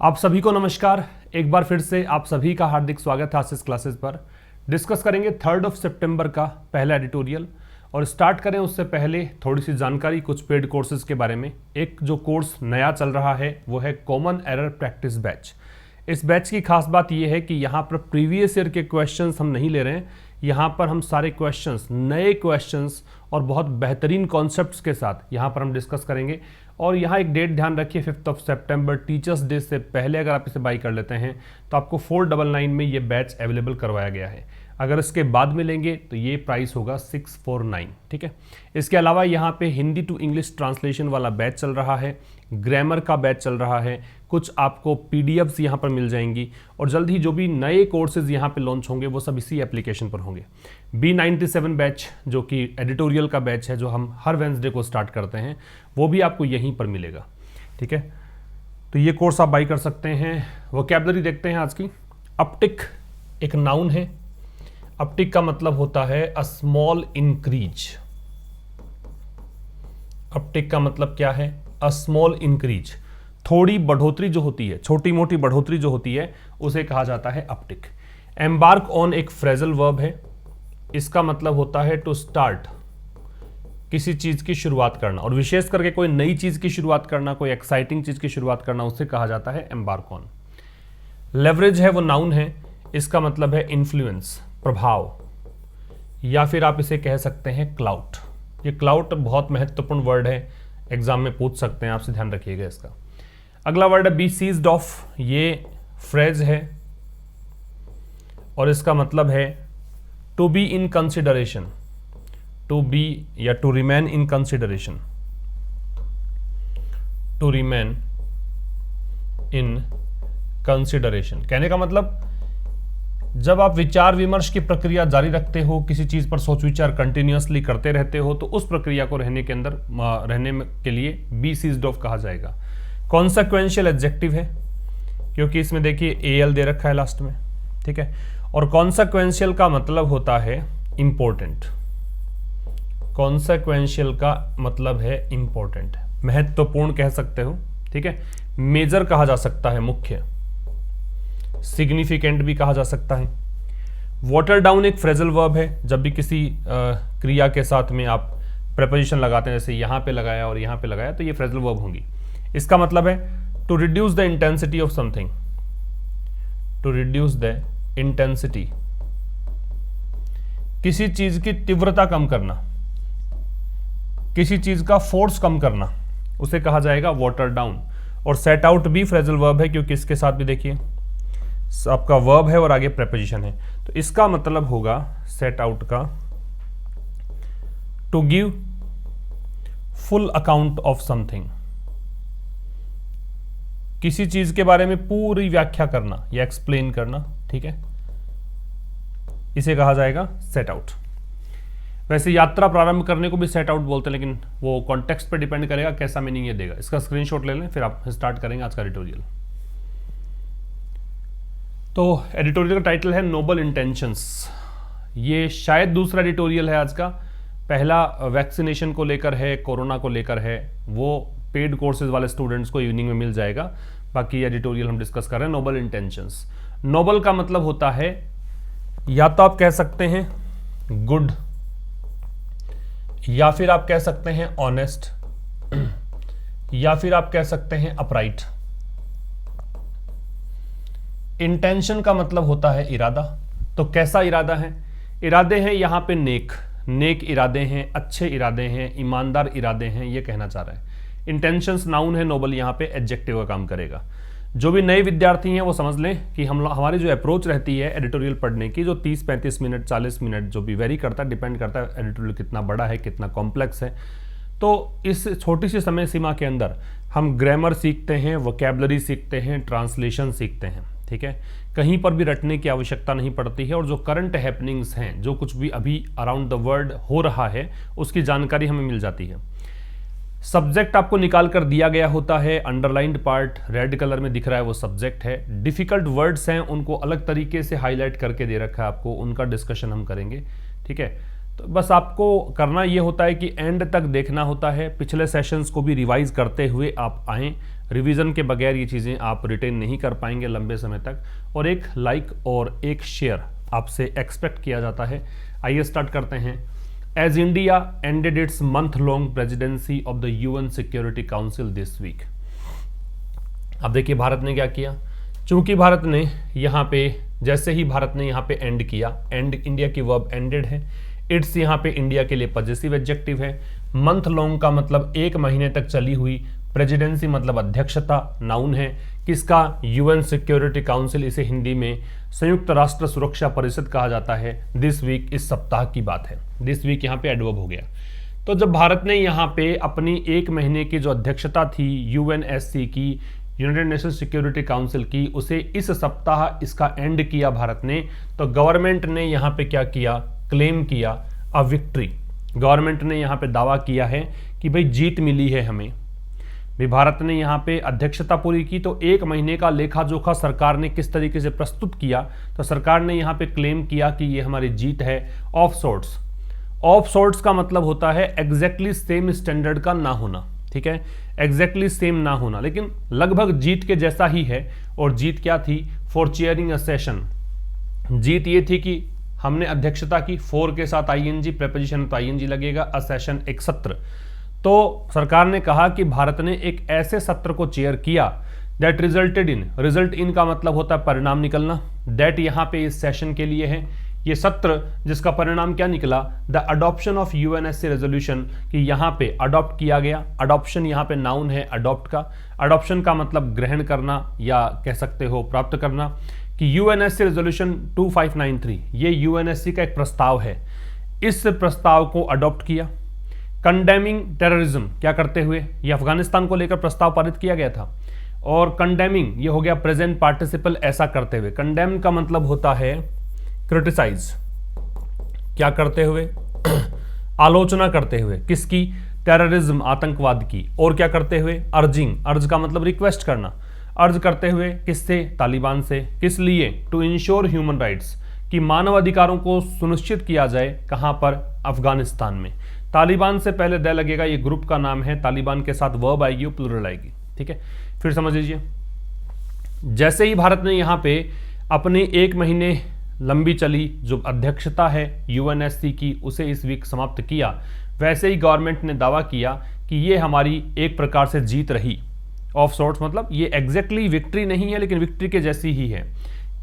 आप सभी को नमस्कार। एक बार फिर से आप सभी का हार्दिक स्वागत है आशीष क्लासेस पर। डिस्कस करेंगे 3 सितंबर का पहला एडिटोरियल और स्टार्ट करें उससे पहले थोड़ी सी जानकारी कुछ पेड कोर्सेज के बारे में। एक जो कोर्स नया चल रहा है वो है कॉमन एरर प्रैक्टिस बैच। इस बैच की खास बात यह है कि यहाँ पर प्रीवियस ईयर के क्वेश्चंस हम नहीं ले रहे हैं, यहाँ पर हम सारे क्वेश्चंस, नए क्वेश्चंस और बहुत बेहतरीन कॉन्सेप्ट्स के साथ यहाँ पर हम डिस्कस करेंगे। और यहाँ एक डेट ध्यान रखिए, 5 सितंबर टीचर्स डे से पहले अगर आप इसे बाई कर लेते हैं तो आपको 499 में ये बैच अवेलेबल करवाया गया है। अगर इसके बाद में लेंगे तो ये प्राइस होगा 649। ठीक है। इसके अलावा यहाँ पे हिंदी टू इंग्लिश ट्रांसलेशन वाला बैच चल रहा है, ग्रामर का बैच चल रहा है, कुछ आपको पीडीएफ्स यहाँ पर मिल जाएंगी और जल्द ही जो भी नए कोर्सेज यहाँ पे लॉन्च होंगे वो सब इसी एप्लीकेशन पर होंगे। B97 बैच जो कि एडिटोरियल का बैच है, जो हम हर वेंसडे को स्टार्ट करते हैं, वो भी आपको यहीं पर मिलेगा। ठीक है, तो ये कोर्स आप बाई कर सकते हैं। वोकैबुलरी देखते हैं आज की। अपटिक एक नाउन है। अपटिक का मतलब होता है अ स्मॉल इंक्रीज। अपटिक का मतलब क्या है? A small increase. थोड़ी बढ़ोतरी जो होती है, छोटी मोटी बढ़ोतरी जो होती है, उसे कहा जाता है अपटिक। एम्बार्क ऑन एक फ्रेजल वर्ब है। इसका मतलब होता है टू स्टार्ट, किसी चीज की शुरुआत करना, और विशेष करके कोई नई चीज की शुरुआत करना, कोई एक्साइटिंग चीज की शुरुआत करना, उसे कहा जाता है एम्बार्क ऑन। लेवरेज है वो नाउन है। इसका मतलब है इन्फ्लुएंस, प्रभाव, या फिर आप इसे कह सकते हैं क्लाउट। ये क्लाउट बहुत महत्वपूर्ण वर्ड है, एग्जाम में पूछ सकते हैं, आपसे ध्यान रखिएगा इसका। अगला वर्ड है बी सीज्ड ऑफ। ये फ्रेज है और इसका मतलब है to be in consideration, to be या to remain in consideration, to remain in consideration. कहने का मतलब जब आप विचार विमर्श की प्रक्रिया जारी रखते हो, किसी चीज पर सोच विचार कंटिन्यूअसली करते रहते हो, तो उस प्रक्रिया को रहने के अंदर के लिए बी सीज्ड ऑफ कहा जाएगा। कॉन्सिक्वेंशियल एडजेक्टिव है क्योंकि इसमें देखिए एल दे रखा है लास्ट में। ठीक है, और कॉन्सिक्वेंशियल का मतलब होता है इंपॉर्टेंट। कॉन्सिक्वेंशियल का मतलब है इंपॉर्टेंट, महत्वपूर्ण कह सकते हो। ठीक है, मेजर कहा जा सकता है, मुख्य, सिग्निफिकेंट भी कहा जा सकता है। वाटर डाउन एक फ्रेजल वर्ब है। जब भी किसी क्रिया के साथ में आप प्रेपोजिशन लगाते हैं, जैसे यहां पे लगाया और यहां पे लगाया, तो ये फ्रेजल वर्ब होंगी। इसका मतलब है to reduce the intensity of something, to reduce the intensity, किसी चीज की तीव्रता कम करना, किसी चीज का फोर्स कम करना, उसे कहा जाएगा वाटर डाउन। और सेट आउट भी फ्रेजल वर्ब है क्योंकि इसके साथ भी देखिए आपका वर्ब है और आगे प्रेपोजिशन है, तो इसका मतलब होगा सेट आउट का to give full account of something, किसी चीज के बारे में पूरी व्याख्या करना या एक्सप्लेन करना। ठीक है, इसे कहा जाएगा सेट आउट। वैसे यात्रा प्रारंभ करने को भी सेट आउट बोलते हैं, लेकिन वो कॉन्टेक्स्ट पे डिपेंड करेगा कैसा मीनिंग ये देगा। इसका स्क्रीनशॉट ले लें, फिर आप स्टार्ट करेंगे आज का एडिटोरियल। तो एडिटोरियल का टाइटल है नोबल इंटेंशंस। ये शायद दूसरा एडिटोरियल है आज का। पहला वैक्सीनेशन को लेकर है, कोरोना को लेकर है, वो पेड कोर्सेज वाले स्टूडेंट्स को इवनिंग में मिल जाएगा। बाकी एडिटोरियल हम डिस्कस कर रहे हैं नोबल इंटेंशंस। नोबल का मतलब होता है, या तो आप कह सकते हैं गुड, या फिर आप कह सकते हैं ऑनेस्ट, या फिर आप कह सकते हैं अपराइट। इंटेंशन का मतलब होता है इरादा। तो कैसा इरादा है? इरादे हैं यहां पे नेक, नेक इरादे हैं, अच्छे इरादे हैं, ईमानदार इरादे हैं, ये कहना चाह रहा है। इंटेंशंस नाउन है, नोबल यहां पे एडजेक्टिव का काम करेगा। जो भी नए विद्यार्थी हैं वो समझ लें कि हमारी जो अप्रोच रहती है एडिटोरियल पढ़ने की, जो 30-35 मिनट 40 मिनट जो भी वेरी करता है, डिपेंड करता है एडिटोरियल कितना बड़ा है, कितना कॉम्प्लेक्स है। तो इस छोटी सी समय सीमा के अंदर हम ग्रामर सीखते हैं, वोकैबुलरी सीखते हैं, ट्रांसलेशन सीखते हैं। ठीक है, कहीं पर भी रटने की आवश्यकता नहीं पड़ती है, और जो करंट हैपनिंग्स हैं, जो कुछ भी अभी अराउंड द वर्ल्ड हो रहा है, उसकी जानकारी हमें मिल जाती है। सब्जेक्ट आपको निकाल कर दिया गया होता है, अंडरलाइंड पार्ट रेड कलर में दिख रहा है वो सब्जेक्ट है। डिफिकल्ट वर्ड्स हैं, उनको अलग तरीके से हाईलाइट करके दे रखा है आपको, उनका डिस्कशन हम करेंगे। ठीक है, तो बस आपको करना ये होता है कि एंड तक देखना होता है, पिछले सेशंस को भी रिवाइज करते हुए आप आएँ। रिवीजन के बगैर ये चीज़ें आप रिटेन नहीं कर पाएंगे लंबे समय तक, और एक लाइक और एक शेयर आपसे एक्सपेक्ट किया जाता है। आइए स्टार्ट करते हैं। As India ended its month long presidency of the UN security council this week. अब देखिए भारत ने क्या किया, चूंकि भारत ने यहाँ पे जैसे ही भारत ने यहाँ पे एंड किया, एंड इंडिया की वर्ब एंडेड है, इट्स यहाँ पे इंडिया के लिए पॉजिटिव एडजेक्टिव है। मंथ लॉन्ग का मतलब 1 महीने तक चली हुई, प्रेसिडेंसी मतलब अध्यक्षता, नाउन है किसका, यूएन सिक्योरिटी काउंसिल, इसे हिंदी में संयुक्त राष्ट्र सुरक्षा परिषद कहा जाता है। दिस वीक इस सप्ताह की बात है, दिस वीक यहाँ पे एडवर्ब हो गया। तो जब भारत ने यहाँ पे अपनी 1 महीने की जो अध्यक्षता थी यूएनएससी की, यूनाइटेड नेशन सिक्योरिटी काउंसिल की, उसे इस सप्ताह इसका एंड किया भारत ने, तो गवर्नमेंट ने यहाँ पे क्या किया, क्लेम किया अ विक्ट्री। गवर्नमेंट ने यहाँ पे दावा किया है कि भाई जीत मिली है हमें। भी भारत ने यहाँ पे अध्यक्षता पूरी की, तो 1 महीने का लेखा जोखा सरकार ने किस तरीके से प्रस्तुत किया, तो सरकार ने यहाँ पे क्लेम किया कि ये हमारी जीत है। ऑफ सोर्ट्स, ऑफ सोर्ट्स का मतलब होता है एग्जैक्टली सेम स्टैंडर्ड का ना होना, ठीक है, एग्जैक्टली सेम ना होना, लेकिन लगभग जीत के जैसा ही है। और जीत क्या थी, फॉर चेयरिंग अ सेशन। जीत ये थी कि हमने अध्यक्षता की, 4 के साथ आईएनजी, प्रेपोजिशन तो आईएनजी लगेगा, अ सेशन एक सत्र। तो सरकार ने कहा कि भारत ने एक ऐसे सत्र को चेयर किया that resulted in, result in का मतलब होता है परिणाम निकलना, दैट यहाँ पे इस सेशन के लिए है, ये सत्र जिसका परिणाम क्या निकला, the adoption of UNSC resolution, कि यहाँ पे अडॉप्ट किया गया। अडॉप्शन यहाँ पे नाउन है अडॉप्ट का, अडॉप्शन का मतलब ग्रहण करना या कह सकते हो प्राप्त करना, कि यूएनएससी रेजोल्यूशन 2593 ये यूएनएससी का एक प्रस्ताव है, इस प्रस्ताव को अडॉप्ट किया। कंडेमिंग टेररिज्म क्या करते हुए, ये अफगानिस्तान को लेकर प्रस्ताव पारित किया गया था, और कंडेमिंग ये हो गया प्रेजेंट पार्टिसिपल, ऐसा करते हुए। कंडेम का मतलब होता है क्रिटिसाइज, क्या करते हुए, आलोचना करते हुए, किसकी, टेररिज्म आतंकवाद की, और क्या करते हुए, अर्जिंग, अर्ज का मतलब रिक्वेस्ट करना, अर्ज करते हुए किससे, तालिबान से, किस लिए, टू इंश्योर ह्यूमन राइट्स, कि मानव अधिकारों को सुनिश्चित किया जाए, कहां पर, अफगानिस्तान में। तालिबान से पहले द लगेगा, ये ग्रुप का नाम है, तालिबान के साथ वर्ब आएगी, प्लूरल आएगी, ठीक है। फिर समझ लीजिए, जैसे ही भारत ने यहाँ पे अपने 1 महीने लंबी चली जो अध्यक्षता है यूएनएससी की, उसे इस वीक समाप्त किया, वैसे ही गवर्नमेंट ने दावा किया कि ये हमारी एक प्रकार से जीत रही। ऑफ सोर्ट्स मतलब ये एग्जैक्टली विक्ट्री नहीं है, लेकिन विक्ट्री के जैसी ही है।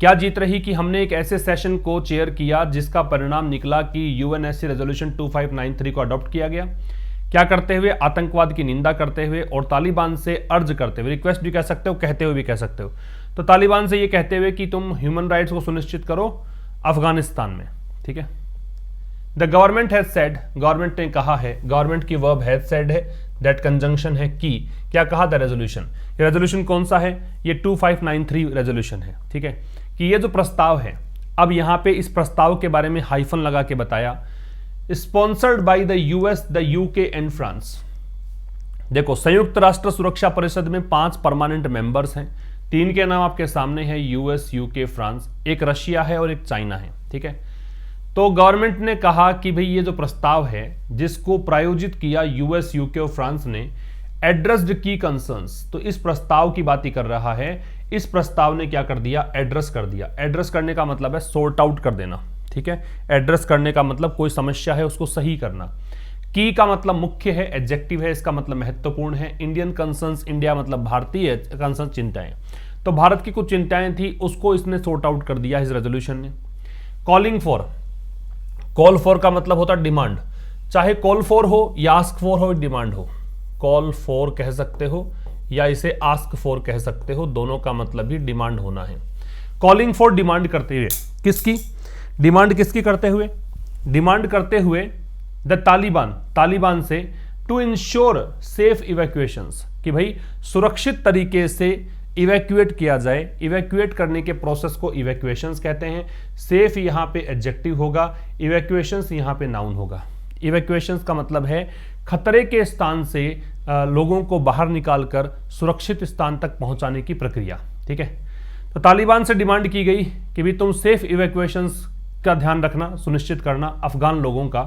क्या जीत रही, कि हमने एक ऐसे सेशन को चेयर किया जिसका परिणाम निकला कि यूएनएससी रेजोल्यूशन 2593 को अडॉप्ट किया गया। क्या करते हुए, आतंकवाद की निंदा करते हुए, और तालिबान से अर्ज करते हुए, रिक्वेस्ट भी कह सकते हो, कहते हुए भी कह सकते हो। तो तालिबान से ये कहते हुए कि तुम ह्यूमन राइट्स को सुनिश्चित करो अफगानिस्तान में, ठीक है। The government has said, government ने कहा है, गवर्नमेंट की वर्ब हैज सेड है, दैट कंजंक्शन है की, क्या कहा, द रेजोल्यूशन। ये रेजोल्यूशन कौन सा है, ये 2593 रेजोल्यूशन है, ठीक है, कि ये जो प्रस्ताव है, अब यहां पे इस प्रस्ताव के बारे में हाइफन लगा के बताया, sponsored by the US, the UK and France. देखो, संयुक्त राष्ट्र सुरक्षा परिषद में 5 परमानेंट मेंबर्स हैं, 3 के नाम आपके सामने है, यूएस, यूके, फ्रांस, एक रशिया है और एक चाइना है, ठीक है। तो गवर्नमेंट ने कहा कि भाई ये जो प्रस्ताव है जिसको प्रायोजित किया यूएस, यूके और फ्रांस ने, एड्रेस्ड की कंसर्न्स, तो इस प्रस्ताव की बात ही कर रहा है। इस प्रस्ताव ने क्या कर दिया, एड्रेस कर दिया। एड्रेस करने का मतलब है सॉर्ट आउट कर देना, ठीक है। एड्रेस करने का मतलब कोई समस्या है उसको सही करना। की का मतलब मुख्य है, एडजेक्टिव है, इसका मतलब महत्वपूर्ण है। इंडियन कंसर्न्स, इंडिया मतलब भारतीय कंसर्न, चिंताएं, तो भारत की कुछ चिंताएं थी, उसको इसने सॉर्ट आउट कर दिया इस रेजोल्यूशन ने। कॉलिंग फॉर, कॉल फॉर का मतलब होता है डिमांड, चाहे कॉल फॉर हो या आस्क फॉर हो, डिमांड हो, कॉल फॉर कह सकते हो या इसे आस्क फॉर कह सकते हो, दोनों का मतलब ही डिमांड होना है। कॉलिंग फॉर, डिमांड करते हुए, किसकी डिमांड, किसकी करते हुए, डिमांड करते हुए द तालिबान, तालिबान से, टू इंश्योर सेफ इवैक्यूएशंस, कि भाई सुरक्षित तरीके से इवैक्यूएट किया जाए। इवैक्यूएट करने के प्रोसेस को इवैक्यूएशंस कहते हैं। सेफ यहाँ पे एडजेक्टिव होगा, इवैक्यूएशंस यहाँ पे नाउन होगा। इवैक्यूएशंस का मतलब है खतरे के स्थान से लोगों को बाहर निकालकर सुरक्षित स्थान तक पहुंचाने की प्रक्रिया, ठीक है। तो तालिबान से डिमांड की गई कि भी तुम सेफ इवैक्यूएशंस का ध्यान रखना, सुनिश्चित करना अफगान लोगों का।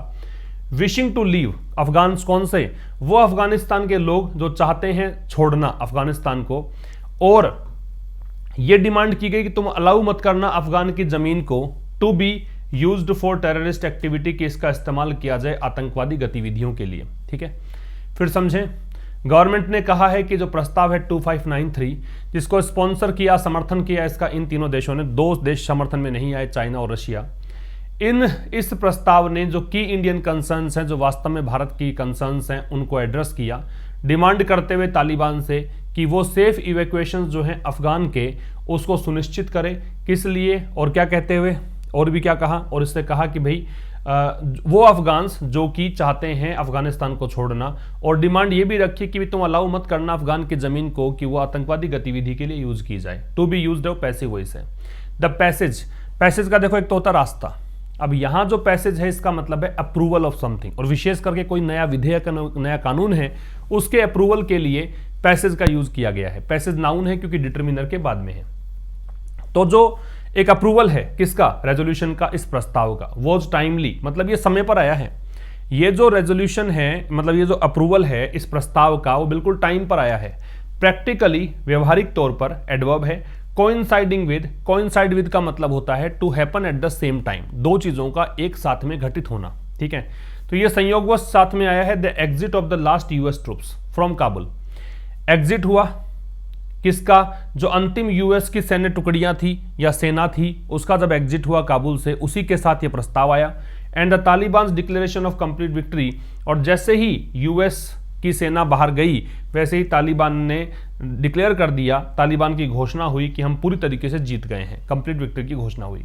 विशिंग टू लीव अफगान कौन से, वो अफगानिस्तान के लोग जो चाहते हैं छोड़ना अफगानिस्तान को, और ये डिमांड की गई कि तुम अलाउ मत करना अफगान की जमीन को to be used for terrorist activity, कि इसका इस्तेमाल किया जाए आतंकवादी गतिविधियों के लिए। ठीक है, फिर समझें, गवर्नमेंट ने कहा है कि जो प्रस्ताव है 2593 जिसको स्पॉन्सर किया, समर्थन किया इसका इन तीनों देशों ने, 2 देश समर्थन में नहीं आए, चाइना और रशिया। इस प्रस्ताव ने जो की इंडियन कंसर्न्स हैं, जो वास्तव में भारत की कंसर्न्स हैं, उनको एड्रेस किया, डिमांड करते हुए तालिबान से कि वो सेफ इवैक्यूएशन जो हैं अफगान के, उसको सुनिश्चित करें। किस लिए और क्या कहते हुए, और भी क्या कहा, और इससे कहा कि भाई वो अफगान्स जो कि चाहते हैं अफगानिस्तान को छोड़ना, और डिमांड ये भी रखी कि तुम अलाउ मत करना अफगान की जमीन को कि वो आतंकवादी गतिविधि के लिए यूज की जाए, to be used of passive voice है। द पैसेज का देखो एक तो होता रास्ता, अब यहां जो पैसेज है इसका मतलब है अप्रूवल ऑफ समथिंग, और विशेष करके कोई नया विधेयक, नया कानून है, उसके अप्रूवल के लिए पैसेज का यूज किया गया है। पैसेज नाउन है क्योंकि डिटर्मिनर के बाद में है। तो जो एक अप्रूवल है किसका, रेजोल्यूशन का, इस प्रस्ताव का, वॉज टाइमली, मतलब ये समय पर आया है। ये जो रेजोल्यूशन है, मतलब ये जो अप्रूवल है इस प्रस्ताव का, वो बिल्कुल टाइम पर आया है। प्रैक्टिकली, व्यवहारिक तौर पर, एडवर्ब है। कोइंसाइडिंग विद का मतलब होता है to happen at the same time, 2 चीजों का एक साथ में घटित होना। ठीक है, तो ये संयोगवश साथ में आया है। The exit of the last US troops from Kabul, exit हुआ किसका, जो अंतिम यूएस की सैन्य टुकड़ियां थी या सेना थी, उसका जब एग्जिट हुआ काबुल से, उसी के साथ ये प्रस्ताव आया। And the Taliban declaration of complete victory, और जैसे ही यूएस की सेना बाहर गई वैसे ही तालिबान ने डिक्लेयर कर दिया, तालिबान की घोषणा हुई कि हम पूरी तरीके से जीत गए हैं, कंप्लीट विक्ट्री की घोषणा हुई।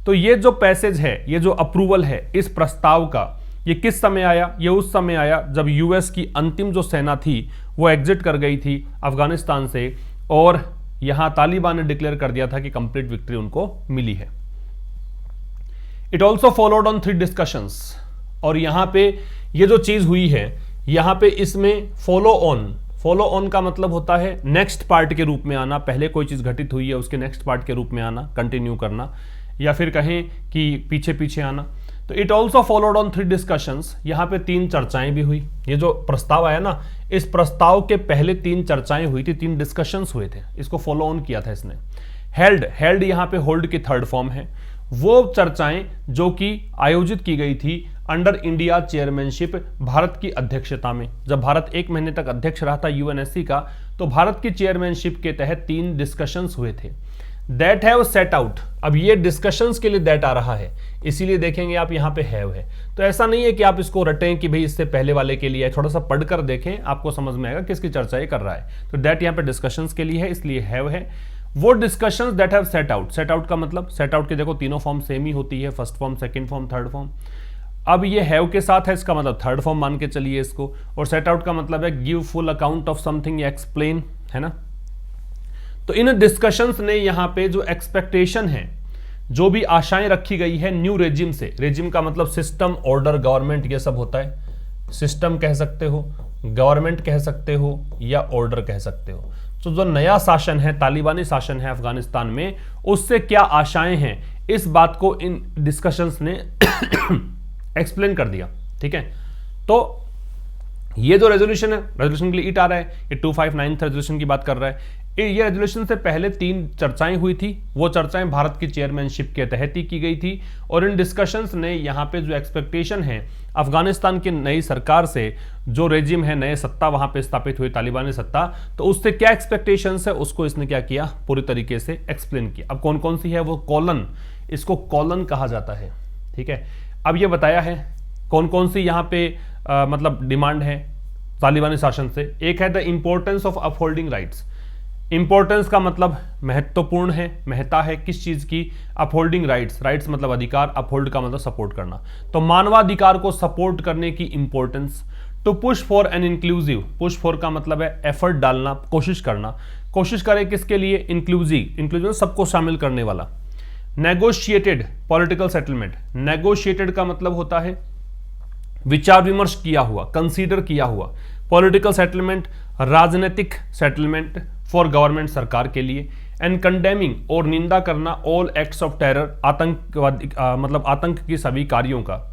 तो ये जो पैसेज है, ये जो अप्रूवल है इस प्रस्ताव का, ये किस समय आया, ये उस समय आया जब यूएस की अंतिम जो सेना थी वो एग्जिट कर गई थी अफगानिस्तान से, और यहां तालिबान ने डिक्लेयर कर दिया था कि कंप्लीट विक्ट्री उनको मिली है। It also followed on 3 discussions, और यहां पे ये जो चीज हुई है, यहां पे इसमें फॉलो ऑन का मतलब होता है नेक्स्ट पार्ट के रूप में आना, पहले कोई चीज घटित हुई है उसके नेक्स्ट पार्ट के रूप में आना, कंटिन्यू करना, या फिर कहें कि पीछे पीछे आना। तो it also followed on 3 discussions, यहां पे 3 चर्चाएं भी हुई। ये जो प्रस्ताव आया ना, इस प्रस्ताव के पहले 3 चर्चाएं हुई थी, 3 डिस्कशंस हुए थे, इसको फॉलो ऑन किया था इसने। हेल्ड यहां पे होल्ड की 3rd फॉर्म है, वो चर्चाएं जो कि आयोजित की गई थी अंडर इंडिया चेयरमैनशिप, भारत की अध्यक्षता में। जब भारत 1 महीने तक अध्यक्ष रहा था यूएनएससी का, तो भारत की चेयरमैनशिप के तहत 3 डिस्कशंस हुए थे। दैट हैव सेट आउट, अब ये डिस्कशंस के लिए दैट आ रहा है, इसीलिए देखेंगे आप यहाँ पे हैव है। तो ऐसा नहीं है कि आप इसको रटें कि भाई इससे पहले वाले के लिए है, थोड़ा सा पढ़कर देखें, आपको समझ में आएगा किसकी चर्चा ये कर रहा है। तो दैट यहाँ पे डिस्कशंस के लिए है, इसलिए हैव है। वो discussions that have set out का मतलब, सेट आउट के देखो तीनों फॉर्म सेम ही होती है, 1st form, 2nd form, 3rd form. अब ये हैव के साथ है, इसका मतलब 3rd फॉर्म मान के चलिए इसको, और सेट आउट का मतलब है give full account of something या एक्सप्लेन, है ना। तो इन डिस्कशंस ने यहाँ पे जो एक्सपेक्टेशन है, जो भी आशाएं रखी गई है न्यू रेजिम से, रेजिम का मतलब सिस्टम, ऑर्डर, गवर्नमेंट, ये सब होता है। सिस्टम कह सकते हो, गवर्नमेंट कह सकते हो, या ऑर्डर कह सकते हो। तो जो नया शासन है, तालिबानी शासन है अफगानिस्तान में, उससे क्या आशाएं हैं, इस बात को इन डिस्कशंस ने एक्सप्लेन कर दिया। ठीक है, तो ये जो रेजोल्यूशन है, रेजोल्यूशन के लिए इट आ रहा है, ये 2593 रेजोल्यूशन की बात कर रहा है। ये रेजोल्यूशन से पहले 3 चर्चाएं हुई थी, वो चर्चाएं भारत की चेयरमैनशिप के तहत ही की गई थी, और इन डिस्कशंस ने यहाँ पे जो एक्सपेक्टेशन है अफगानिस्तान की नई सरकार से, जो रेजिम है, नए सत्ता वहां पे स्थापित हुई तालिबानी सत्ता, तो उससे क्या एक्सपेक्टेशंस है उसको इसने क्या किया, पूरी तरीके से एक्सप्लेन किया। अब कौन कौन सी है वो, कॉलन, इसको कॉलन कहा जाता है। ठीक है, अब ये बताया है कौन कौन सी यहाँ पे मतलब डिमांड है तालिबानी शासन से। एक है the importance of upholding rights, importance का मतलब महत्वपूर्ण है, महत्ता है किस चीज की, अपहोल्डिंग राइट्स, राइट्स मतलब अधिकार, अपहोल्ड का मतलब सपोर्ट करना, तो मानवाधिकार को सपोर्ट करने की importance. To push for an inclusive, push for का मतलब है एफर्ट डालना, कोशिश करना, कोशिश करें किसके लिए, इंक्लूसिव सबको शामिल करने वाला। नेगोशिएटेड पॉलिटिकल सेटलमेंट, नेगोशिएटेड का मतलब होता है विचार विमर्श किया हुआ, कंसीडर किया हुआ। पॉलिटिकल सेटलमेंट, राजनीतिक सेटलमेंट फॉर गवर्नमेंट, सरकार के लिए। एंड कंडेमिंग और निंदा करना ऑल एक्ट्स ऑफ टेरर, आतंकवादी मतलब आतंक की सभी कार्यों का,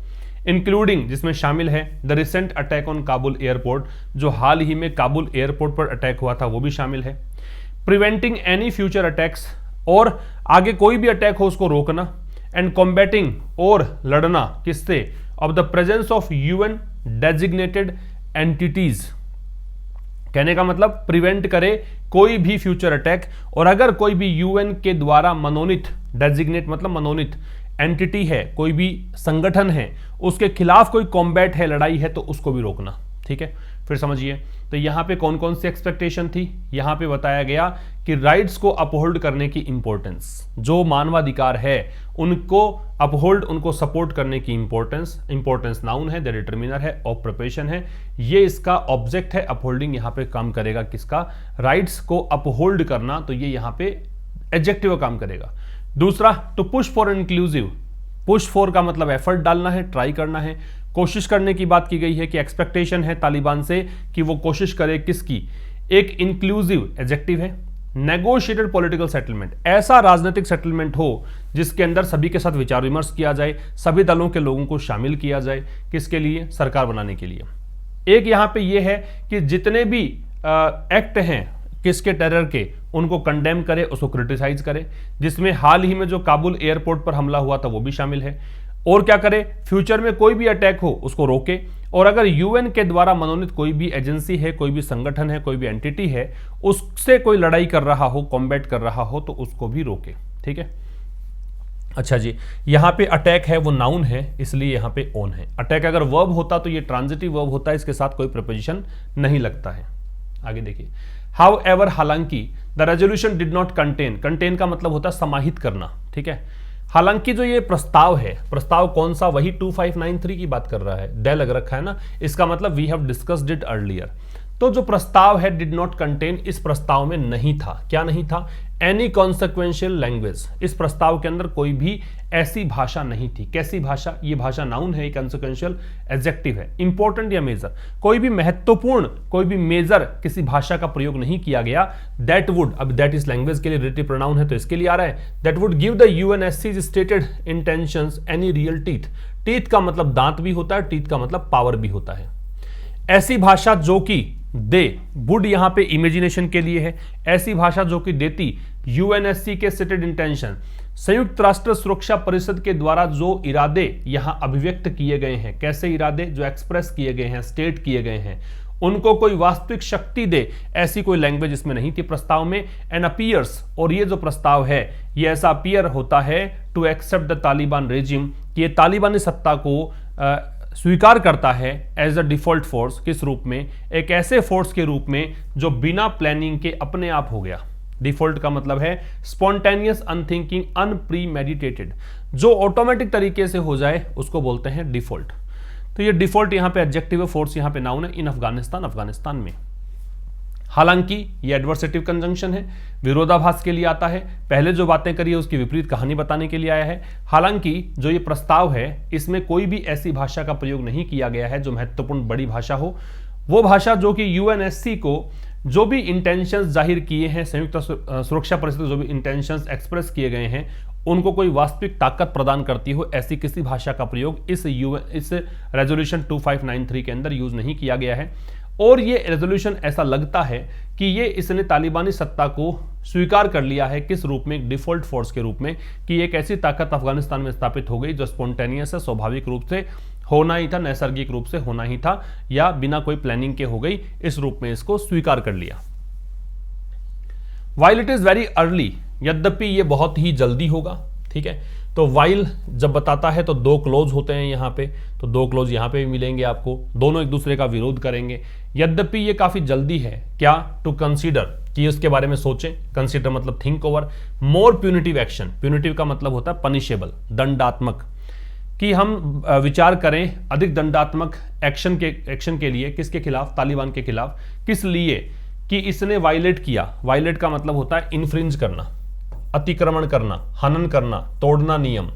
इंक्लूडिंग जिसमें शामिल है the recent attack on Kabul airport, जो हाल ही में काबुल एयरपोर्ट पर अटैक हुआ था वो भी शामिल है, प्रिवेंटिंग एनी फ्यूचर अटैक्स और आगे कोई भी अटैक हो उसको रोकना, एंड कॉम्बैटिंग और लड़ना किससे, of the presence of UN designated entities, कहने का मतलब प्रिवेंट करे कोई भी फ्यूचर अटैक, और अगर कोई भी यूएन के द्वारा मनोनीत, डेजिग्नेट मतलब मनोनीत एंटिटी है, कोई भी संगठन है, उसके खिलाफ कोई कॉम्बैट है, लड़ाई है, तो उसको भी रोकना। ठीक है, फिर समझिए तो यहां पे कौन कौन सी एक्सपेक्टेशन थी। यहां पे बताया गया कि राइट्स को अपहोल्ड करने की इंपॉर्टेंस, जो मानवाधिकार है उनको अपहोल्ड, उनको सपोर्ट करने की इंपॉर्टेंस नाउन है, द डिटर्मिनर है, ऑफ प्रिपरेशन है, ये इसका ऑब्जेक्ट है। अपहोल्डिंग यहां पे काम करेगा किसका, राइट्स को अपहोल्ड करना, तो ये यहां पे एडजेक्टिव काम करेगा। दूसरा, to push for inclusive, push for का मतलब एफर्ट डालना है, ट्राई करना है, कोशिश करने की बात की गई है कि एक्सपेक्टेशन है तालिबान से कि वो कोशिश करे किसकी, एक इंक्लूसिव एडजेक्टिव है, नेगोशिएटेड पॉलिटिकल सेटलमेंट, ऐसा राजनीतिक सेटलमेंट हो जिसके अंदर सभी के साथ विचार विमर्श किया जाए, सभी दलों के लोगों को शामिल किया जाए, किसके लिए, सरकार बनाने के लिए। एक यहां पे ये है कि जितने भी एक्ट हैं किसके, टेरर के, उनको कंडेम करे, उसको क्रिटिसाइज करे, जिसमें हाल ही में जो काबुल एयरपोर्ट पर हमला हुआ था वो भी शामिल है, और क्या करे, फ्यूचर में कोई भी अटैक हो उसको रोके, और अगर यूएन के द्वारा मनोनीत कोई भी एजेंसी है, कोई भी संगठन है, कोई भी एंटिटी है, उससे कोई लड़ाई कर रहा हो, कॉम्बैट कर रहा हो, तो उसको भी रोके। ठीक है, अच्छा जी, यहां पे अटैक है वो नाउन है, इसलिए यहां पे ऑन है। अटैक अगर वर्ब होता तो ये ट्रांजिटिव वर्ब होता है, इसके साथ कोई प्रीपोजिशन नहीं लगता है। आगे देखिए, हाउ एवर, हालांकि, the resolution did not contain, contain का मतलब होता है समाहित करना। ठीक है, हालांकि जो ये प्रस्ताव है, प्रस्ताव कौन सा, वही 2593 की बात कर रहा है, डे लग रखा है ना, इसका मतलब we have discussed it earlier. तो जो प्रस्ताव है डिड नॉट कंटेन, इस प्रस्ताव में नहीं था, क्या नहीं था, एनी कॉन्सिक्वेंशियल लैंग्वेज, इस प्रस्ताव के अंदर कोई भी ऐसी भाषा नहीं थी। कैसी भाषा, ये भाषा नाउन है, कॉन्सिक्वेंशियल एडजेक्टिव है। इंपॉर्टेंट या मेजर, कोई भी महत्वपूर्ण, कोई भी मेजर किसी भाषा का प्रयोग नहीं किया गया। दैट वुड, अब दैट इस लैंग्वेज के लिए रिलेटिव प्रोनाउन है तो इसके लिए आ रहा है, that would give the UNSC stated intentions any real teeth, teeth का मतलब दांत भी होता है, टीथ का मतलब पावर भी होता है। ऐसी भाषा जो कि दे, वुड यहां पे इमेजिनेशन के लिए है, ऐसी भाषा जो कि देती यूएनएससी के सेटेड इंटेंशन, संयुक्त राष्ट्र सुरक्षा परिषद के द्वारा जो इरादे यहां अभिव्यक्त किए गए हैं, कैसे इरादे, जो एक्सप्रेस किए गए हैं, स्टेट किए गए हैं, उनको कोई वास्तविक शक्ति दे, ऐसी कोई लैंग्वेज इसमें नहीं थी प्रस्ताव में। एंड अपीयर्स, और ये जो प्रस्ताव है ये ऐसा अपीयर होता है to accept the Taliban regime, कि ये तालिबानी सत्ता को स्वीकार करता है एज अ डिफॉल्ट फोर्स, किस रूप में, एक ऐसे फोर्स के रूप में जो बिना प्लानिंग के अपने आप हो गया। डिफॉल्ट का मतलब है स्पॉन्टेनियस, अनथिंकिंग, अनप्रीमेडिटेटेड, जो ऑटोमेटिक तरीके से हो जाए उसको बोलते हैं डिफॉल्ट। तो ये डिफॉल्ट यहां पे एडजेक्टिव है, फोर्स यहां पे नाउन है। इन अफगानिस्तान, अफगानिस्तान में। हालांकि ये एडवर्सेटिव कंजंक्शन है, विरोधाभास के लिए आता है, पहले जो बातें करी है उसकी विपरीत कहानी बताने के लिए आया है। हालांकि जो ये प्रस्ताव है इसमें कोई भी ऐसी भाषा का प्रयोग नहीं किया गया है जो महत्वपूर्ण बड़ी भाषा हो, वो भाषा जो कि यूएनएससी को जो भी इंटेंशंस जाहिर किए हैं, संयुक्त सुरक्षा परिषद जो भी इंटेंशंस एक्सप्रेस किए गए हैं, उनको कोई वास्तविक ताकत प्रदान करती हो, ऐसी किसी भाषा का प्रयोग इस रेजोल्यूशन 2593 के अंदर यूज नहीं किया गया है। और ये रेजोल्यूशन ऐसा लगता है कि ये इसने तालिबानी सत्ता को स्वीकार कर लिया है, किस रूप में, एक डिफॉल्ट फोर्स के रूप में, कि एक ऐसी ताकत अफगानिस्तान में स्थापित हो गई जो स्पॉन्टेनियस है, स्वाभाविक रूप से होना ही था, नैसर्गिक रूप से होना ही था, या बिना कोई प्लानिंग के हो गई, इस रूप में इसको स्वीकार कर लिया। While it is very early, यद्यपि ये बहुत ही जल्दी होगा। ठीक है, तो वाइल जब बताता है तो दो क्लोज होते हैं यहाँ पे, तो दो क्लोज यहाँ पे भी मिलेंगे आपको, दोनों एक दूसरे का विरोध करेंगे। यद्यपि ये काफी जल्दी है, क्या, टू कंसीडर, कि उसके बारे में सोचें, कंसीडर मतलब थिंक ओवर, मोर प्यूनिटिव एक्शन, प्यूनिटिव का मतलब होता है पनिशेबल, दंडात्मक, कि हम विचार करें अधिक दंडात्मक एक्शन के लिए, किसके खिलाफ, तालिबान के खिलाफ। किस लिए, कि इसने वायलेट किया, वायलेट का मतलब होता है इन्फ्रिंज करना, अतिक्रमण करना, हनन करना, तोड़ना नियम,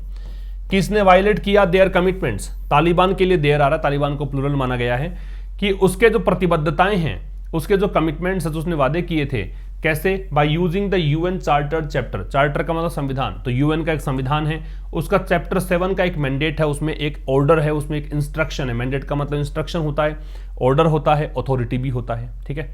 कि इसने वायलेट किया देयर कमिटमेंट्स, तालिबान के लिए देयर आ रहा है, तालिबान को प्लूरल माना गया है, कि उसके जो प्रतिबद्धताएं हैं, उसके जो कमिटमेंट्स है, जो उसने वादे किए थे, कैसे? By using the UN charter chapter, charter का मतलब संविधान, तो यूएन का एक संविधान है, उसका चैप्टर 7 का एक मैंडेट है, उसमें एक ऑर्डर है, उसमें एक इंस्ट्रक्शन है। मैंडेट का मतलब इंस्ट्रक्शन होता है, ऑर्डर होता है, अथॉरिटी भी होता है, ठीक है।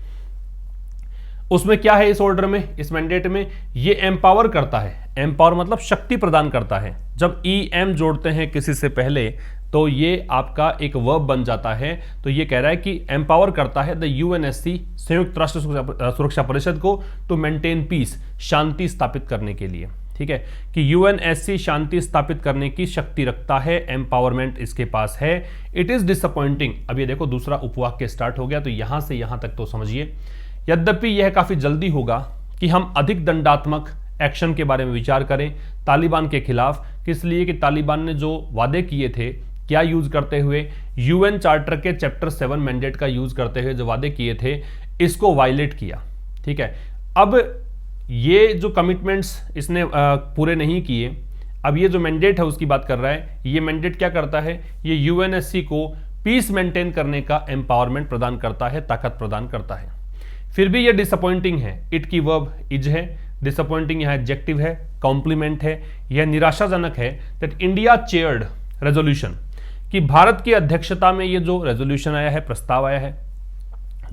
उसमें क्या है इस ऑर्डर में, इस मैंडेट में? ये एम्पावर करता है, एम्पावर मतलब शक्ति प्रदान करता है। जब एम जोड़ते हैं किसी से पहले तो ये आपका एक वर्ब बन जाता है। तो ये कह रहा है कि एम्पावर करता है द यूएनएससी, संयुक्त राष्ट्र सुरक्षा परिषद को, टू मेंटेन पीस, शांति स्थापित करने के लिए, ठीक है, कि यूएनएससी शांति स्थापित करने की शक्ति रखता है, एम्पावरमेंट इसके पास है। इट इज डिसअपॉइंटिंग, अब ये देखो दूसरा उपवाक्य स्टार्ट हो गया, तो यहां से यहां तक तो समझिए। यद्यपि यह काफी जल्दी होगा कि हम अधिक दंडात्मक एक्शन के बारे में विचार करें तालिबान के खिलाफ। किस लिए? कि तालिबान ने जो वादे किए थे, क्या यूज करते हुए? यूएन चार्टर के चैप्टर 7 मैंडेट का यूज करते हुए जो वादे किए थे, इसको वायलेट किया, ठीक है। अब ये जो कमिटमेंट्स इसने पूरे नहीं किए, अब ये जो मैंडेट है उसकी बात कर रहा है। ये मैंडेट क्या करता है? ये यूएनएससी को पीस मेंटेन करने का एम्पावरमेंट प्रदान करता है, ताकत प्रदान करता है। फिर भी ये डिसअपॉइंटिंग है, इट की वर्ब इज है, डिसअपॉइंटिंग यहाँ एडजेक्टिव है, कॉम्प्लीमेंट है। यह निराशाजनक है दैट इंडिया चेयर्ड रेजोल्यूशन, कि भारत की अध्यक्षता में ये जो रेजोल्यूशन आया है, प्रस्ताव आया है,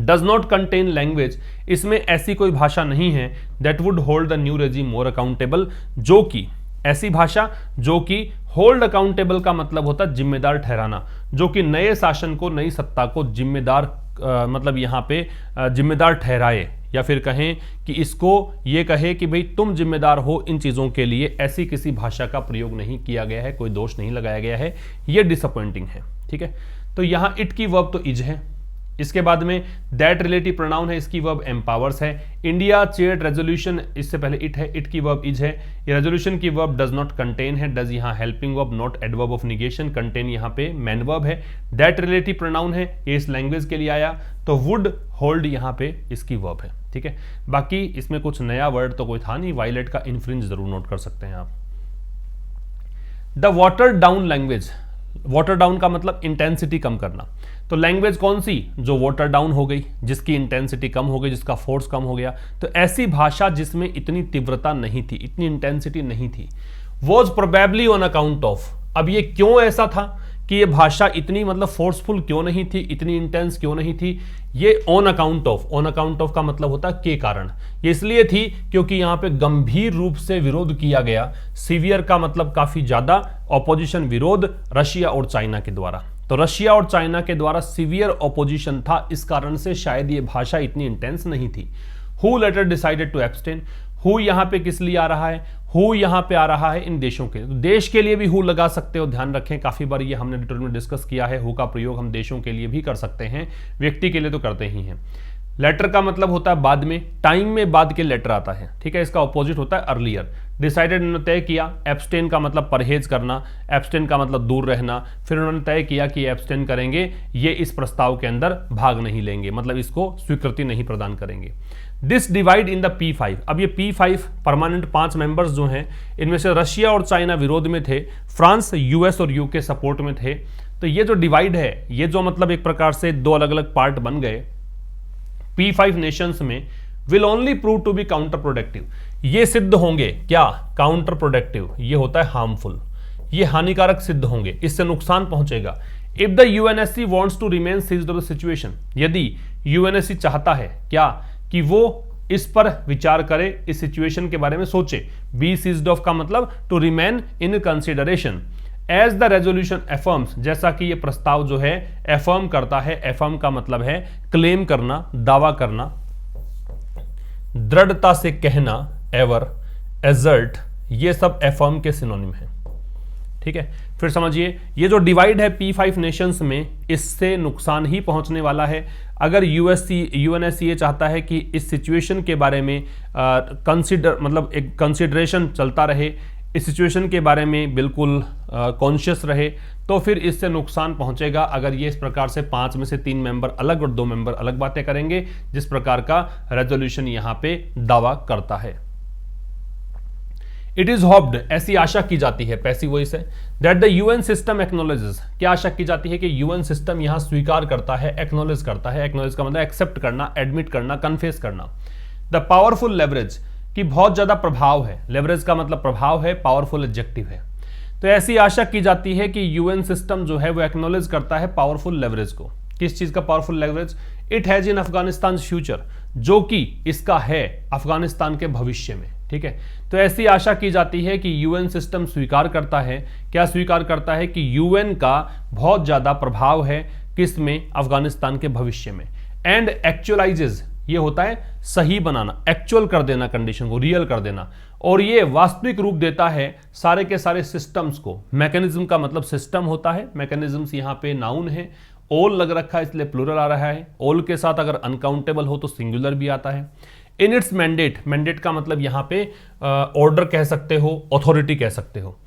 डज नॉट कंटेन लैंग्वेज, इसमें ऐसी कोई भाषा नहीं है that would hold the new regime more accountable, जो कि ऐसी भाषा जो कि होल्ड अकाउंटेबल का मतलब होता है जिम्मेदार ठहराना, जो कि नए शासन को, नई सत्ता को जिम्मेदार मतलब यहाँ पे जिम्मेदार ठहराए, या फिर कहें कि इसको ये कहे कि भाई तुम जिम्मेदार हो इन चीज़ों के लिए, ऐसी किसी भाषा का प्रयोग नहीं किया गया है, कोई दोष नहीं लगाया गया है। ये डिसअपॉइंटिंग है, ठीक है। तो यहाँ इट की वर्ब तो इज है, इसके बाद में दैट रिलेटिव प्रोनाउन है, इसकी वर्ब एम्पावर्स है। इंडिया चेयर्ड रेजोल्यूशन, इससे पहले इट है, इट की वर्ब इज है। ये रेजोल्यूशन की वर्ब डज नॉट कंटेन है, डज यहाँ helping verb, not adverb of negation, contain यहाँ पे मैन वर्ब है। दैट रिलेटिव प्रोनाउन है, ये इस लैंग्वेज के लिए आया, तो वुड होल्ड यहाँ पे इसकी वर्ब है, ठीक है। बाकी इसमें कुछ नया वर्ड तो कोई था नहीं, वायलेट का इन्फ्रिंज जरूर नोट कर सकते हैं आप। The water down language, water down का मतलब इंटेंसिटी कम करना। तो लैंग्वेज कौन सी? जो वाटर डाउन हो गई, जिसकी इंटेंसिटी कम हो गई, जिसका फोर्स कम हो गया। तो ऐसी भाषा जिसमें इतनी तीव्रता नहीं थी, इतनी इंटेंसिटी नहीं थी। Was probably on account of, अब ये क्यों ऐसा था कि ये भाषा इतनी मतलब फोर्सफुल क्यों नहीं थी, इतनी इंटेंस क्यों नहीं थी? ये on account of, on account of का मतलब होता है के कारण। ये इसलिए थी क्योंकि यहाँ पे गंभीर रूप से विरोध किया गया, सीवियर का मतलब काफी ज्यादा, ऑपोजिशन विरोध रशिया और चाइना के द्वारा। तो रशिया और चाइना के द्वारा सीवियर ऑपोजिशन था, इस कारण से शायद ये भाषा इतनी इंटेंस नहीं थी। Who later decided to abstain, who यहाँ पे किस लिए आ रहा है? हु यहाँ पे आ रहा है इन देशों के, तो देश के लिए भी हु लगा सकते हो, ध्यान रखें, काफी बार ये हमने ट्यूटोरियल में डिस्कस किया है। हु का प्रयोग हम देशों के लिए भी कर सकते हैं, व्यक्ति के लिए तो करते ही हैं। लेटर का मतलब होता है बाद में, टाइम में बाद के लेटर आता है, ठीक है। इसका ऑपोजिट होता है अर्लियर। डिसाइडेड उन्होंने तय किया, एब्सटेन का मतलब परहेज करना, एब्सटेन का मतलब दूर रहना। फिर उन्होंने तय किया कि एब्सटेन करेंगे, ये इस प्रस्ताव के अंदर भाग नहीं लेंगे, मतलब इसको स्वीकृति नहीं प्रदान करेंगे। This divide in the P5, अब ये P5 परमानेंट 5 मेंबर्स जो हैं, इनमें से रशिया और चाइना विरोध में थे, फ्रांस, यूएस और यूके सपोर्ट में थे। तो ये जो डिवाइड है, ये जो मतलब एक प्रकार से दो अलग अलग पार्ट बन गए P5 नेशंस में, will only prove to be counter productive, ये सिद्ध होंगे क्या? काउंटर प्रोडक्टिव, ये होता है हार्मफुल, ये हानिकारक सिद्ध होंगे, इससे नुकसान पहुंचेगा। If the UNSC wants to remain seized of the situation, यदि यूएनएससी चाहता है क्या कि वो इस पर विचार करे, इस सिचुएशन के बारे में सोचे। बी सीज्ड ऑफ का मतलब to remain in consideration, as the resolution affirms, जैसा कि ये प्रस्ताव जो है एफर्म करता है। एफर्म का मतलब है क्लेम करना, दावा करना, दृढ़ता से कहना, एवर, एजर्ट, ये सब एफर्म के सिनोनिम है, ठीक है। फिर समझिए, ये जो डिवाइड है P5 नेशंस में, इससे नुकसान ही पहुंचने वाला है। अगर यूएनएससी ये चाहता है कि इस सिचुएशन के बारे में मतलब एक कंसिडरेशन चलता रहे, इस सिचुएशन के बारे में बिल्कुल कॉन्शियस रहे, तो फिर इससे नुकसान पहुंचेगा अगर ये इस प्रकार से 5 में से 3 मेंबर अलग और 2 मेंबर अलग बातें करेंगे, जिस प्रकार का रेजोल्यूशन यहां पे दावा करता है। इट इज होप्ड, ऐसी आशा की जाती है, पैसिव वॉइस है, that the UN system acknowledges, क्या आशा की जाती है कि यूएन सिस्टम यहां स्वीकार करता है, एक्नोलेज करता है। एक्नोलेज का मतलब एक्सेप्ट करना, एडमिट करना, कन्फेस करना। द पावरफुल लेवरेज, कि बहुत ज्यादा प्रभाव है, लेवरेज का मतलब प्रभाव है, पावरफुल एडजेक्टिव है। तो ऐसी आशा की जाती है कि यूएन सिस्टम जो है वो एक्नॉलेज करता है पावरफुल लेवरेज को। किस चीज का powerful leverage? It has in Afghanistan future, जो कि इसका है अफगानिस्तान के भविष्य में। ठीक है, तो ऐसी आशा की जाती है कि यूएन सिस्टम स्वीकार करता है, क्या स्वीकार करता है? कि यूएन का बहुत ज्यादा प्रभाव है किस में? अफगानिस्तान के भविष्य में। एंड एक्चुअलाइजेज, ये होता है सही बनाना, एक्चुअल कर देना, कंडीशन को रियल कर देना, और ये वास्तविक रूप देता है सारे के सारे सिस्टम्स को। मैकेनिज्म का मतलब सिस्टम होता है, मैकेनिज्म्स यहाँ पे नाउन है, ऑल लग रखा है इसलिए प्लूरल आ रहा है, ऑल के साथ अगर अनकाउंटेबल हो तो सिंगुलर भी आता है। इन इट्स मैंडेट, मैंडेट का मतलब यहाँ पे ऑर्डर कह सकते हो, अथॉरिटी कह सकते हो।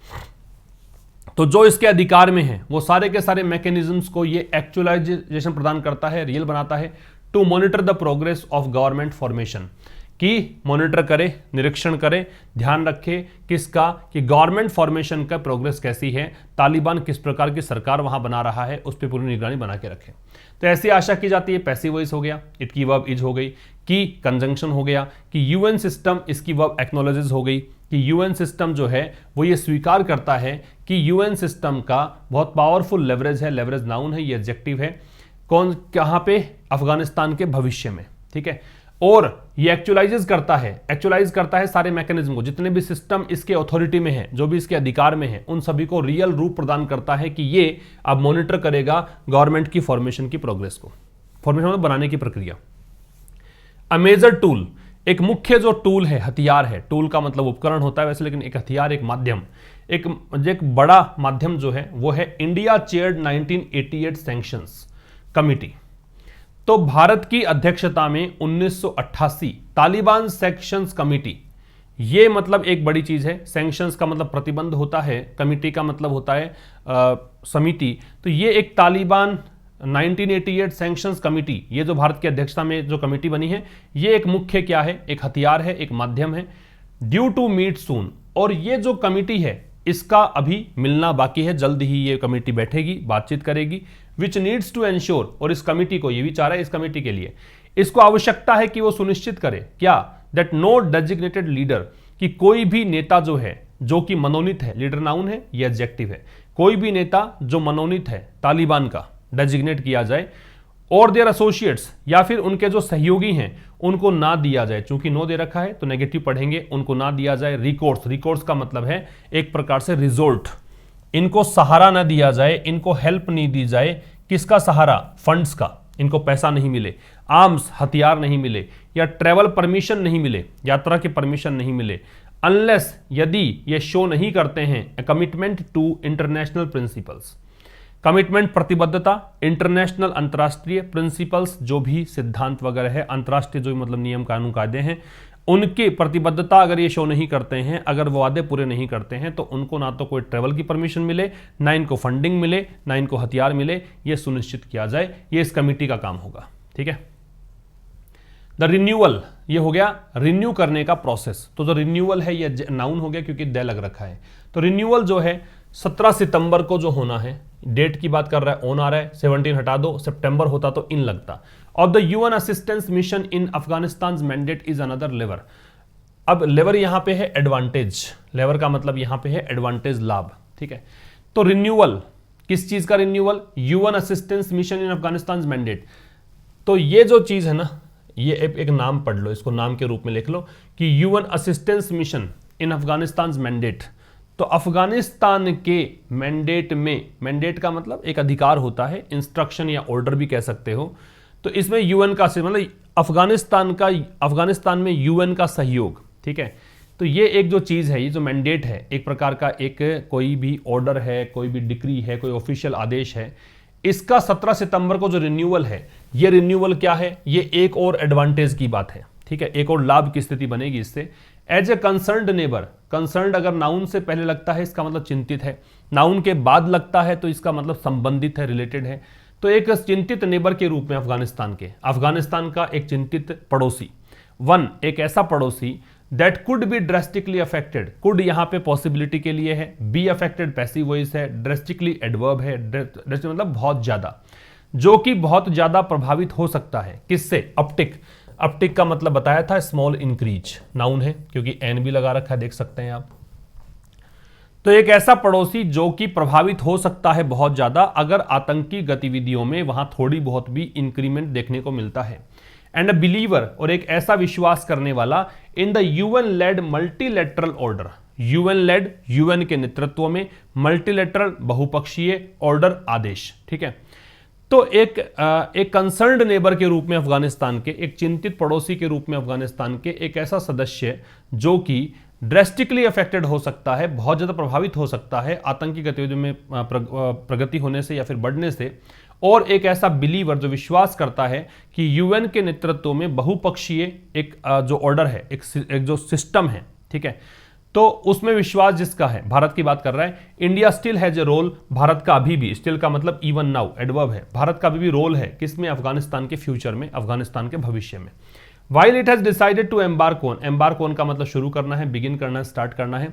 तो जो इसके अधिकार में है वो सारे के सारे मैकेनिज्म्स को ये एक्चुअलाइजेशन प्रदान करता है, रियल बनाता है। To monitor the progress of government formation, कि मॉनिटर करे, निरीक्षण करे, ध्यान रखे किसका? कि गवर्नमेंट फॉर्मेशन का प्रोग्रेस कैसी है, तालिबान किस प्रकार की सरकार वहां बना रहा है, उस पर पूरी निगरानी बना के रखे। तो ऐसी आशा की जाती है। पैसिव वॉइस हो गया, इट की वर्ब इज हो गई, की कंजंक्शन हो गया, कि यूएन सिस्टम, इसकी वर्ब एक्नॉलेजेस हो गई, कि यूएन सिस्टम जो है वो ये स्वीकार करता है कि यूएन सिस्टम का बहुत पावरफुल लेवरेज है, लेवरेज नाउन है, ये एडजेक्टिव है। कौन, कहां पे? अफगानिस्तान के भविष्य में। ठीक है, और ये एक्चुअलाइज करता है सारे मैकेनिज्म को, जितने भी सिस्टम इसके अथॉरिटी में है, जो भी इसके अधिकार में है, उन सभी को रियल रूप प्रदान करता है कि ये अब मॉनिटर करेगा गवर्नमेंट की फॉर्मेशन की प्रोग्रेस को, फॉर्मेशन मतलब बनाने की प्रक्रिया। अ मेजर टूल, एक मुख्य जो टूल है, हथियार है, टूल का मतलब उपकरण होता है वैसे, लेकिन एक हथियार, एक माध्यम, एक बड़ा माध्यम जो है वो है इंडिया चेयर्ड 1988 सैंक्शंस कमिटी। तो भारत की अध्यक्षता में 1988 तालिबान सैंक्शंस कमिटी, ये मतलब एक बड़ी चीज है। सैंक्शंस का मतलब प्रतिबंध होता है, कमिटी का मतलब होता है समिति। तो ये एक तालिबान 1988 सैंक्शंस कमिटी, ये जो भारत की अध्यक्षता में जो कमिटी बनी है, ये एक मुख्य क्या है? एक हथियार है, एक माध्यम है। ड्यू टू मीट सून, और ये जो कमिटी है इसका अभी मिलना बाकी है, जल्द ही ये कमिटी बैठेगी, बातचीत करेगी। विच नीड्स टू एंश्योर, और इस कमिटी को, ये भी चाह रहा है इस कमिटी के लिए, इसको आवश्यकता है कि वो सुनिश्चित करे क्या? दैट नो डेजिग्नेटेड लीडर, कि कोई भी नेता जो है, जो कि मनोनीत है, लीडर नाउन है, ये एडजेक्टिव है, कोई भी नेता जो मनोनीत है तालिबान का, डेजिग्नेट किया जाए, और देयर एसोसिएट्स, या फिर उनके जो सहयोगी हैं उनको ना दिया जाए। चूंकि नो दे रखा है तो नेगेटिव पढ़ेंगे, उनको ना दिया जाए। रिकोर्स, रिकोर्स का मतलब है एक प्रकार से रिजोर्ट, इनको सहारा ना दिया जाए, इनको हेल्प नहीं दी जाए। किसका सहारा? फंड्स का, इनको पैसा नहीं मिले। आर्म्स, हथियार नहीं मिले, या ट्रेवल परमिशन नहीं मिले, यात्रा के परमिशन नहीं मिले। अनलेस, यदि ये शो नहीं करते हैं commitment to international principles, commitment प्रतिबद्धता, इंटरनेशनल अंतर्राष्ट्रीय प्रिंसिपल्स, जो भी सिद्धांत वगैरह है, अंतर्राष्ट्रीय जो मतलब नियम कानून कायदे हैं, उनकी प्रतिबद्धता अगर ये शो नहीं करते हैं, अगर वो वादे पूरे नहीं करते हैं, तो उनको ना तो कोई ट्रेवल की परमिशन मिले, ना इनको फंडिंग मिले, ना इनको हथियार मिले, ये सुनिश्चित किया जाए। ये इस कमिटी का काम होगा। ठीक है। द रिन्यूअल, ये हो गया रिन्यू करने का प्रोसेस। तो जो रिन्यूअल है ये नाउन हो गया क्योंकि दे लग रखा है। तो रिन्यूअल जो है 17 सितंबर को जो होना है, डेट की बात कर रहा है, ऑन आ रहा है, 17 हटा दो, सितंबर होता तो इन लगता। Of the UN assistance mission in Afghanistan mandate is another lever. अब लेवर यहां पे है एडवांटेज, लेवर का मतलब यहां पे है एडवांटेज, लाभ। ठीक है। तो रिन्यूअल, किस चीज का renewal? UN assistance mission in Afghanistan mandate. तो ये जो चीज है ना, ये एक नाम पढ़ लो, इसको नाम के रूप में लिख लो कि UN assistance mission in Afghanistan mandate. तो अफगानिस्तान के मैंडेट में, मैंडेट का मतलब एक अधिकार होता है, इंस्ट्रक्शन या ऑर्डर भी कह सकते हो। तो इसमें यूएन का मतलब अफगानिस्तान में यूएन का सहयोग। ठीक है। तो ये एक जो चीज है, ये जो मैंडेट है, एक प्रकार का एक कोई भी ऑर्डर है, कोई भी डिक्री है, कोई ऑफिशियल आदेश है, इसका 17 सितंबर को जो रिन्यूअल है, ये रिन्यूअल क्या है? ये एक और एडवांटेज की बात है। ठीक है, एक और लाभ की स्थिति बनेगी इससे। As a concerned neighbour, concerned अगर नाउन से पहले लगता है इसका मतलब चिंतित है, नाउन के बाद लगता है तो इसका मतलब संबंधित है, रिलेटेड है। तो एक चिंतित नेबर के रूप में अफगानिस्तान का एक चिंतित पड़ोसी, वन, एक ऐसा पड़ोसी that could be drastically affected. Could यहां पे पॉसिबिलिटी के लिए है, बी अफेक्टेड पैसिव वॉइस है, ड्रेस्टिकली एडवर्ब है, ड्रेस्टिक मतलब बहुत ज्यादा, जो कि बहुत ज्यादा प्रभावित हो सकता है। किससे? अपटिक, अपटिक का मतलब बताया था स्मॉल इंक्रीज, नाउन है क्योंकि एन भी लगा रखा है, देख सकते हैं आप। तो एक ऐसा पड़ोसी जो कि प्रभावित हो सकता है बहुत ज्यादा अगर आतंकी गतिविधियों में वहां थोड़ी बहुत भी इंक्रीमेंट देखने को मिलता है। एंड अ बिलीवर, और एक ऐसा विश्वास करने वाला in the UN led multilateral order, UN led, UN के नेतृत्व में, मल्टीलेटरल बहुपक्षीय, ऑर्डर आदेश, ठीक है। तो एक कंसर्न्ड नेबर के रूप में अफगानिस्तान के, एक चिंतित पड़ोसी के रूप में अफगानिस्तान के एक ऐसा सदस्य जो कि ड्रेस्टिकली अफेक्टेड हो सकता है, बहुत ज्यादा प्रभावित हो सकता है आतंकी गतिविधियों में प्रगति होने से या फिर बढ़ने से, और एक ऐसा बिलीवर जो विश्वास करता है कि यूएन के नेतृत्व में बहुपक्षीय एक जो ऑर्डर है, एक जो सिस्टम है, ठीक है, तो उसमें विश्वास जिसका है, भारत की बात कर रहा है, India still has a role, Bharat का अभी भी, स्टिल का मतलब इवन नाउ, एडवर्ब है, भारत का अभी भी रोल है किसमें, अफगानिस्तान के फ्यूचर में, अफगानिस्तान के भविष्य में। While it has decided to embark on, embark on का मतलब शुरू करना है, बिगिन करना है, स्टार्ट करना है।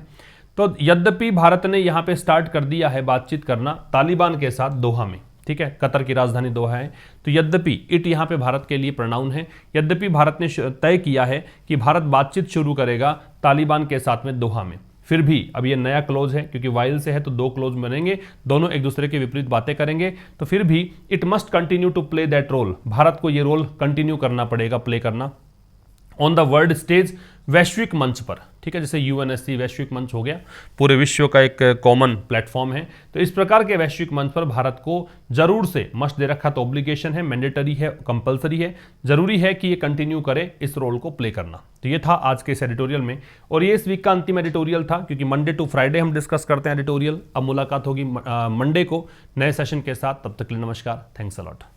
तो यद्यपि भारत ने यहां पे स्टार्ट कर दिया है बातचीत करना तालिबान के साथ दोहा में, ठीक है, कतर की राजधानी दोहा है, तो यद्यपि इट यहां पे भारत के लिए प्रोनाउन है, यद्यपि भारत ने तय किया है कि भारत बातचीत शुरू करेगा तालिबान के साथ में दोहा में, फिर भी अब ये नया क्लोज है क्योंकि वाइल से है तो दो क्लोज बनेंगे, दोनों एक दूसरे के विपरीत बातें करेंगे, तो फिर भी it must continue to play that role, Bharat को ये रोल कंटिन्यू करना पड़ेगा, प्ले करना ऑन द वर्ल्ड स्टेज, वैश्विक मंच पर, ठीक है, जैसे यूएनएससी वैश्विक मंच हो गया, पूरे विश्व का एक कॉमन प्लेटफॉर्म है, तो इस प्रकार के वैश्विक मंच पर भारत को जरूर से, मस्ट दे रखा तो ऑब्लिगेशन है, मैंडेटरी है, कंपलसरी है, जरूरी है कि ये कंटिन्यू करे इस रोल को प्ले करना। तो ये था आज के इस एडिटोरियल में, और ये इस वीक का अंतिम एडिटोरियल था क्योंकि मंडे टू फ्राइडे हम डिस्कस करते हैं एडिटोरियल। अब मुलाकात होगी मंडे को नए सेशन के साथ, तब तक के लिए नमस्कार, थैंक्स अ लॉट।